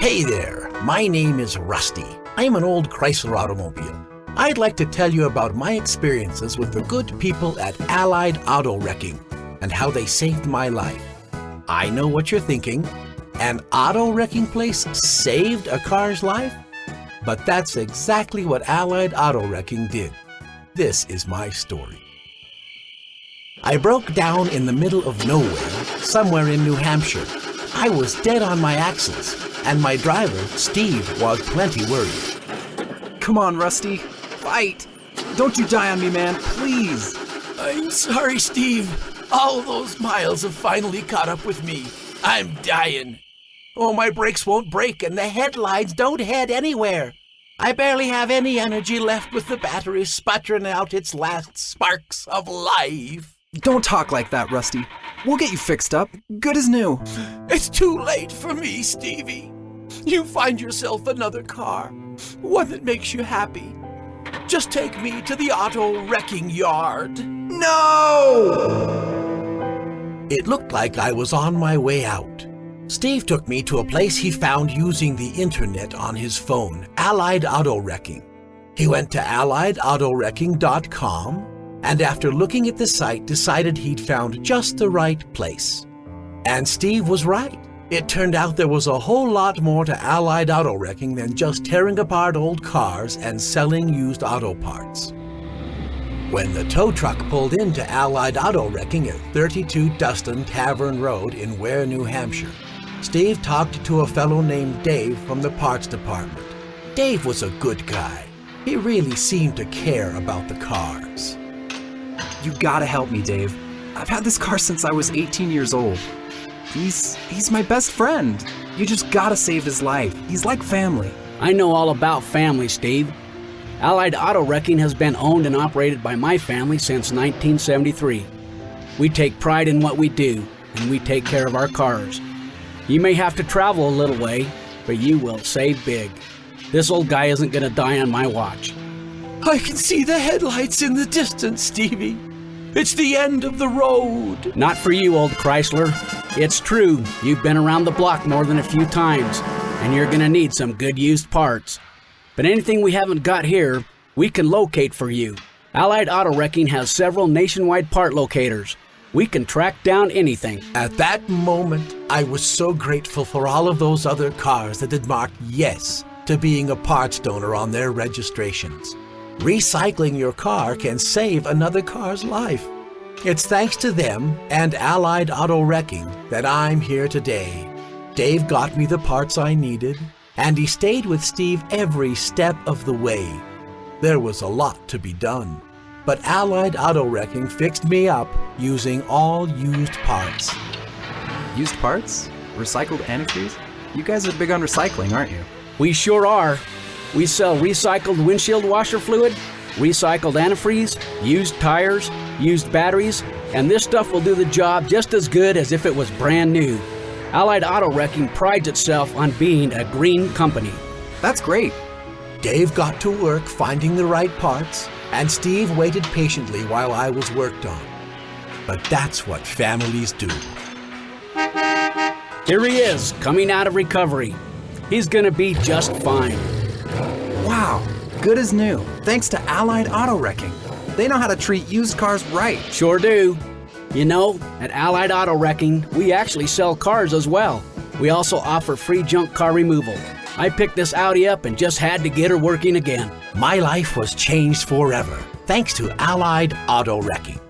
Hey there, my name is Rusty. I am an old Chrysler automobile. I'd like to tell you about my experiences with the good people at Allied Auto Wrecking and how they saved my life. I know what you're thinking. An auto wrecking place saved a car's life? But that's exactly what Allied Auto Wrecking did. This is my story. I broke down in the middle of nowhere, somewhere in New Hampshire. I was dead on my axles, and my driver, Steve, was plenty worried. Come on, Rusty. Fight! Don't you die on me, man, please! I'm sorry, Steve. All those miles have finally caught up with me. I'm dying. Oh, my brakes won't brake, and the headlights don't head anywhere. I barely have any energy left with the battery sputtering out its last sparks of life. Don't talk like that, Rusty. We'll get you fixed up, good as new. It's too late for me, Stevie. You find yourself another car, one that makes you happy. Just take me to the auto wrecking yard. No! It looked like I was on my way out. Steve took me to a place he found using the internet on his phone, Allied Auto Wrecking. He went to alliedautorewrecking.com and after looking at the site decided he'd found just the right place. And Steve was right. It turned out there was a whole lot more to Allied Auto Wrecking than just tearing apart old cars and selling used auto parts. When the tow truck pulled into Allied Auto Wrecking at 32 Dustin Tavern Road in Ware, New Hampshire, Steve talked to a fellow named Dave from the parts department. Dave was a good guy. He really seemed to care about the cars. You gotta help me, Dave. I've had this car since I was 18 years old. He's my best friend. You just gotta save his life. He's like family. I know all about family, Steve. Allied Auto Wrecking has been owned and operated by my family since 1973. We take pride in what we do, and we take care of our cars. You may have to travel a little way, but you will save big. This old guy isn't gonna die on my watch. I can see the headlights in the distance, Stevie. It's the end of the road. Not for you, old Chrysler. It's true, you've been around the block more than a few times, and you're gonna need some good used parts. But anything we haven't got here, we can locate for you. Allied Auto Wrecking has several nationwide part locators. We can track down anything. At that moment, I was so grateful for all of those other cars that had marked yes to being a parts donor on their registrations. Recycling your car can save another car's life. It's thanks to them and Allied Auto Wrecking that I'm here today. Dave got me the parts I needed, and he stayed with Steve every step of the way. There was a lot to be done, but Allied Auto Wrecking fixed me up using all used parts. Used parts? Recycled antifreeze? You guys are big on recycling, aren't you? We sure are. We sell recycled windshield washer fluid, recycled antifreeze, used tires, used batteries, and this stuff will do the job just as good as if it was brand new. Allied Auto Wrecking prides itself on being a green company. That's great. Dave got to work finding the right parts, and Steve waited patiently while I was worked on. But that's what families do. Here he is, coming out of recovery. He's gonna be just fine. Wow, good as new. Thanks to Allied Auto Wrecking. They know how to treat used cars right. Sure do. You know, at Allied Auto Wrecking, we actually sell cars as well. We also offer free junk car removal. I picked this Audi up and just had to get her working again. My life was changed forever, thanks to Allied Auto Wrecking.